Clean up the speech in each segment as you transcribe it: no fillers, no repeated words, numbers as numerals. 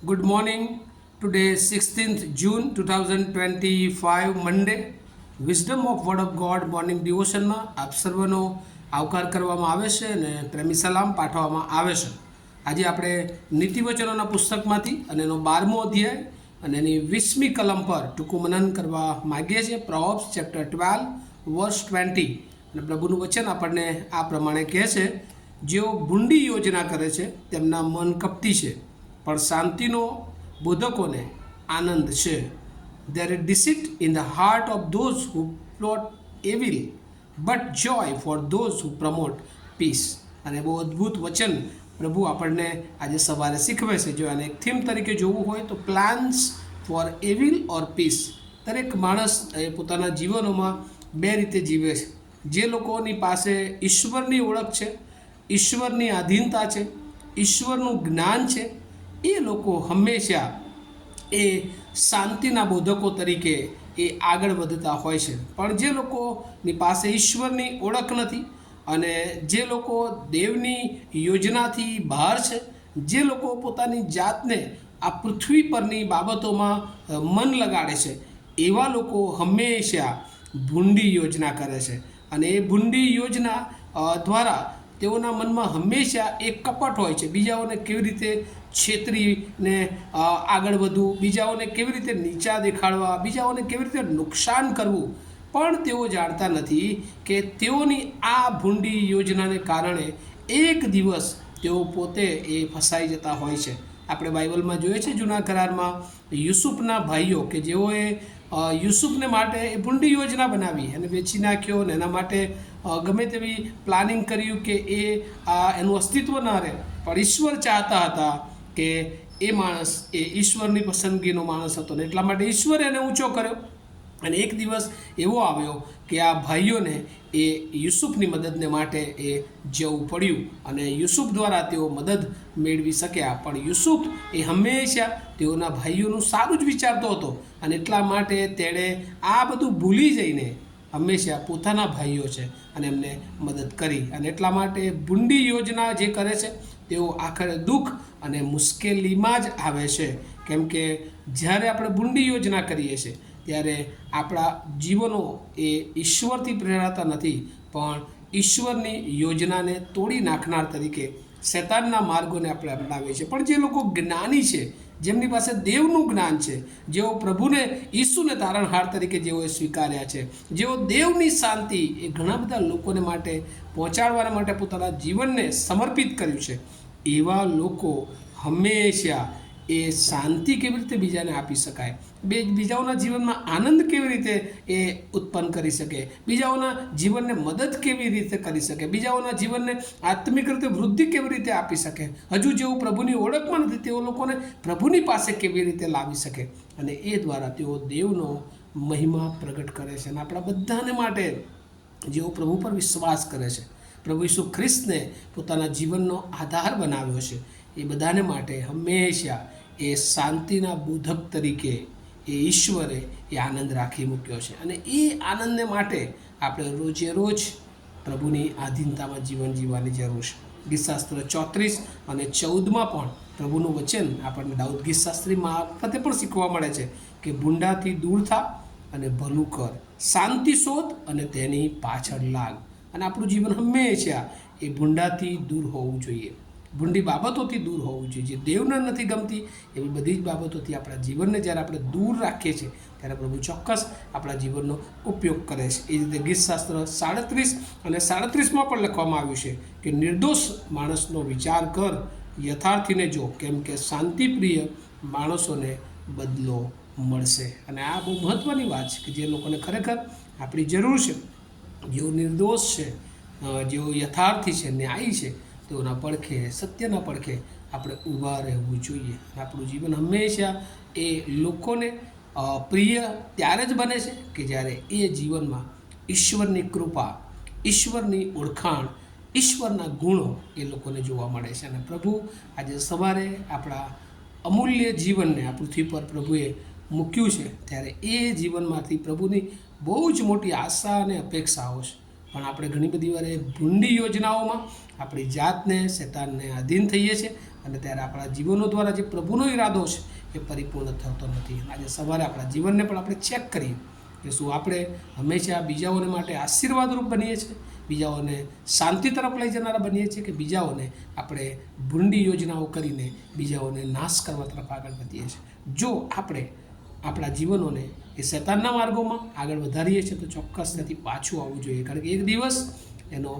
Good morning. Today, 16th June 2025, Monday. Wisdom of word of God morning ડિવોશનમાં આપ સર્વનો આવકાર કરવામાં આવે છે અને પ્રેમી સલામ પાઠવવામાં આવે છે. આજે આપણે નીતિવચનોના પુસ્તકમાંથી અને એનો 12મો અધ્યાય અને એની 20મી કલમ પર ટૂંકું મનન કરવા માગીએ છીએ. પ્રોવર્બ્સ ચેપ્ટર 12 વર્સ 20. અને પ્રભુનું વચન આપણને આ પ્રમાણે કહે છે, જેઓ ભૂંડી યોજના કરે છે તેમના મન કપટી છે, પણ શાંતિનો બોધકોને આનંદ છે. There is deceit in the heart of those who plot evil, but joy for those who promote peace. અને બહુ અદ્ભુત વચન પ્રભુ આપણને આજે સવારે શીખવે છે. જો આને એક થીમ તરીકે જોવું હોય તો plans for evil or piece. દરેક માણસ એ પોતાના જીવનોમાં બે રીતે જીવે છે. જે લોકોની પાસે ઈશ્વરની ઓળખ છે, ઈશ્વરની આધીનતા છે, ઈશ્વરનું જ્ઞાન છે, એ લોકો હંમેશા એ શાંતિના બોધકો તરીકે એ આગળ વધતા હોય છે. પણ જે લોકોની પાસે ઈશ્વરની ઓળખ નથી અને જે લોકો દેવની યોજનાથી બહાર છે, જે લોકો પોતાની જાતને આ પૃથ્વી પરની બાબતોમાં મન લગાડે છે, એવા લોકો હંમેશા ભૂંડી યોજના કરે છે. અને એ ભૂંડી યોજના દ્વારા તેઓના મનમાં હંમેશા એક કપટ હોય છે. બીજાઓને કેવી રીતે છેતરીને આગળ વધવું, બીજાઓને કેવી રીતે નીચા દેખાડવા, બીજાઓને કેવી રીતે નુકસાન કરવું. પણ તેઓ જાણતા નથી કે તેઓની આ ભૂંડી યોજનાને કારણે એક દિવસ તેઓ પોતે એ ફસાઈ જતા હોય છે. આપણે બાઇબલમાં જોઈએ છે, જૂના કરારમાં યુસુફના ભાઈઓ કે જેઓએ યુસુફને માટે એ ભૂંડી યોજના બનાવી અને વેચી નાખ્યો ને એના માટે ગમે તેવી પ્લાનિંગ કર્યું કે એનું અસ્તિત્વ ન રહે. પણ ઈશ્વર ચાહતા હતા કે એ માણસ એ ઈશ્વરની પસંદગીનો માણસ હતો ને એટલા માટે ઈશ્વરે એને ઊંચો કર્યો. અને એક દિવસ એવો આવ્યો કે આ ભાઈઓને એ યુસુફની મદદને માટે એ જવું પડ્યું અને યુસુફ દ્વારા તેઓ મદદ મેળવી શક્યા. પણ યુસુફ એ હંમેશા તેઓના ભાઈઓનું સારું જ વિચારતો હતો અને એટલા માટે તેણે આ બધું ભૂલી જઈને હંમેશા પોતાના ભાઈઓ છે અને એમને મદદ કરી. અને એટલા માટે ભૂંડી યોજના જે કરે છે તેઓ આખરે દુઃખ અને મુશ્કેલીમાં જ આવે છે. કેમ કે જ્યારે આપણે ભૂંડી યોજના કરીએ છીએ ત્યારે આપણા જીવનો એ ઈશ્વરથી પ્રેરાતા નથી, પણ ઈશ્વરની યોજનાને તોડી નાખનાર તરીકે શૈતાનના માર્ગોને આપણે અપનાવીએ છીએ. પણ જે લોકો જ્ઞાની છે, જેમની પાસે દેવનું જ્ઞાન છે, જેઓ પ્રભુને ઈસુને તારણહાર તરીકે જેઓએ સ્વીકાર્યા છે, જેઓ દેવની શાંતિ એ ઘણા બધા લોકોને માટે પહોંચાડવાના માટે પોતાના જીવનને સમર્પિત કર્યું છે, એવા લોકો હંમેશા એ શાંતિ કેવી રીતે બીજાને આપી શકાય, બીજાઓના જીવનમાં આનંદ કેવી રીતે એ ઉત્પન્ન કરી શકે, બીજાઓના જીવનને મદદ કેવી રીતે કરી શકે, બીજાઓના જીવનને આત્મિક રીતે વૃદ્ધિ કેવી રીતે આપી શકે, હજુ જેઓ પ્રભુની ઓળખમાં નથી તેઓ લોકોને પ્રભુની પાસે કેવી રીતે લાવી શકે. અને એ દ્વારા તેઓ દેવનો મહિમા પ્રગટ કરે છે. અને આપણા બધાને માટે જેઓ પ્રભુ પર વિશ્વાસ કરે છે, પ્રભુ ઈસુ ખ્રિસ્તને પોતાના જીવનનો આધાર બનાવ્યો છે, એ બધાને માટે હંમેશા એ શાંતિના બોધક તરીકે એ ઈશ્વરે એ આનંદ રાખી મૂક્યો છે. અને એ આનંદને માટે આપણે રોજે રોજ પ્રભુની આધીનતામાં જીવન જીવવાની જરૂર છે. ગીતશાસ્ત્ર 34 અને 14 પણ પ્રભુનું વચન આપણને દાઉદ ગીતશાસ્ત્રી મારફતે પણ શીખવા મળે છે કે ભૂંડાથી દૂર થા અને ભલું કર, શાંતિ શોધ અને તેની પાછળ લાગ. અને આપણું જીવન હંમેશા એ ભૂંડાથી દૂર હોવું જોઈએ, ભૂંડી બાબતોથી દૂર હોવું જોઈએ. જે દેવને નથી ગમતી એવી બધી જ બાબતોથી આપણા જીવનને જ્યારે આપણે દૂર રાખીએ છીએ ત્યારે પ્રભુ ચોક્કસ આપણા જીવનનો ઉપયોગ કરે છે. એ રીતે ગીતશાસ્ત્ર 37 અને 37માં પણ લખવામાં આવ્યું છે કે નિર્દોષ માણસનો વિચાર કર, યથાર્થીને જો, કેમ કે શાંતિપ્રિય માણસોને બદલો મળશે. અને આ બહુ મહત્ત્વની વાત છે કે જે લોકોને ખરેખર આપણી જરૂર છે, જેઓ નિર્દોષ છે, જેઓ યથાર્થી છે, ન્યાયી છે, તેઓના પડખે, સત્યના પડખે આપણે ઊભા રહેવું જોઈએ. આપણું જીવન હંમેશા એ લોકોને પ્રિય ત્યારે જ બને છે કે જ્યારે એ જીવનમાં ઈશ્વરની કૃપા, ઈશ્વરની ઓળખાણ, ઈશ્વરના ગુણો એ લોકોને જોવા મળે છે. અને પ્રભુ આજે સવારે આપણા અમૂલ્ય જીવનને આ પૃથ્વી પર પ્રભુએ મૂક્યું છે ત્યારે એ જીવનમાંથી પ્રભુની બહુ જ મોટી આશા અને અપેક્ષાઓ છે. પણ આપણે ઘણી બધી વાર ભૂંડી યોજનાઓમાં આપણી જાતને શૈતાનને આધીન થઈએ છીએ અને ત્યારે આપણા જીવનો દ્વારા જે પ્રભુનો ઈરાદો છે એ પરિપૂર્ણ થતો નથી. આજે સવારે આપણા જીવનને પણ આપણે ચેક કરીએ કે શું આપણે હંમેશા બીજાઓને માટે આશીર્વાદરૂપ બનીએ છીએ, બીજાઓને શાંતિ તરફ લઈ જનારા બનીએ છીએ, કે બીજાઓને આપણે ભૂંડી યોજનાઓ કરીને બીજાઓને નાશ કરવા તરફ આગળ વધીએ છીએ. જો આપણે આપણા જીવનોને એ શૈતાનના માર્ગોમાં આગળ વધારીએ છીએ તો ચોક્કસ ત્યાંથી પાછું આવવું જોઈએ, કારણ કે એક દિવસ એનો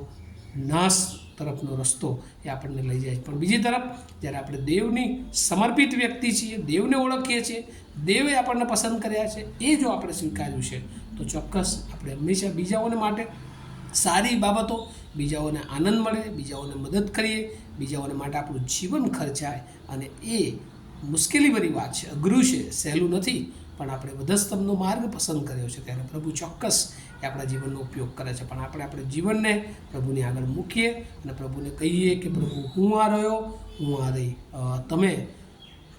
નાશ તરફનો રસ્તો એ આપણને લઈ જાય છે. પણ બીજી તરફ જ્યારે આપણે દેવની સમર્પિત વ્યક્તિ છીએ, દેવને ઓળખીએ છીએ, દેવે આપણને પસંદ કર્યા છે, એ જો આપણે સ્વીકાર્યું છે તો ચોક્કસ આપણે હંમેશા બીજાઓને માટે સારી બાબતો, બીજાઓને આનંદ મળે, બીજાઓને મદદ કરીએ, બીજાઓને માટે આપણું જીવન ખર્ચાય. અને એ મુશ્કેલીભરી વાત છે, અઘરું છે, સહેલું નથી, પણ આપણે વધસ્તંભનો માર્ગ પસંદ કર્યો છે ત્યારે પ્રભુ ચોક્કસ એ આપણા જીવનનો ઉપયોગ કરે છે. પણ આપણે જીવનને પ્રભુની આગળ મૂકીએ અને પ્રભુને કહીએ કે પ્રભુ, હું આ રહ્યો, હું આ રહી, તમે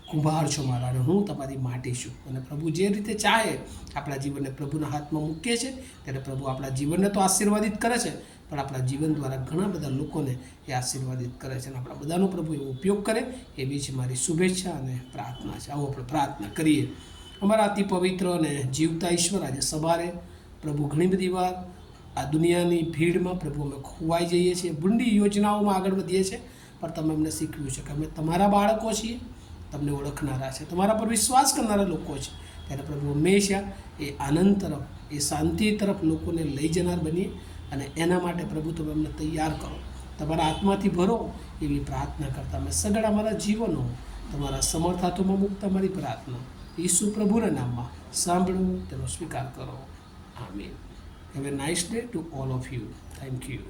કુંભાર છો મારા અને હું તમારી માટી છું. અને પ્રભુ જે રીતે ચાહે આપણા જીવનને પ્રભુના હાથમાં મૂકીએ છીએ ત્યારે પ્રભુ આપણા જીવનને તો આશીર્વાદિત કરે છે, પણ આપણા જીવન દ્વારા ઘણા બધા લોકોને એ આશીર્વાદિત કરે છે. અને આપણા બધાનો પ્રભુ એવો ઉપયોગ કરે એવી જ મારી શુભેચ્છા અને પ્રાર્થના છે. આવો આપણે પ્રાર્થના કરીએ. અમારા અતિ પવિત્ર અને જીવતા ઈશ્વર, આજે સવારે પ્રભુ ઘણી બધી વાર આ દુનિયાની ભીડમાં પ્રભુ અમે ખોવાઈ જઈએ છીએ, ભૂંડી યોજનાઓમાં આગળ વધીએ છીએ, પણ તમે અમને શીખવ્યું છે કે અમે તમારા બાળકો છીએ, તમને ઓળખનારા છે, તમારા પર વિશ્વાસ કરનારા લોકો છે. ત્યારે પ્રભુ હંમેશા એ આનંદ તરફ, એ શાંતિ તરફ લોકોને લઈ જનાર બનીએ અને એના માટે પ્રભુ તમે અમને તૈયાર કરો, તમારા આત્માથી ભરો એવી પ્રાર્થના કરતા અમે સગળ અમારા જીવનો તમારા સમર્થ હાથોમાં મૂકતા મારી પ્રાર્થના ઈસુ પ્રભુના નામમાં સાંભળો, તેનો સ્વીકાર કરો. આમીન. Have a nice day to all of you. Thank you.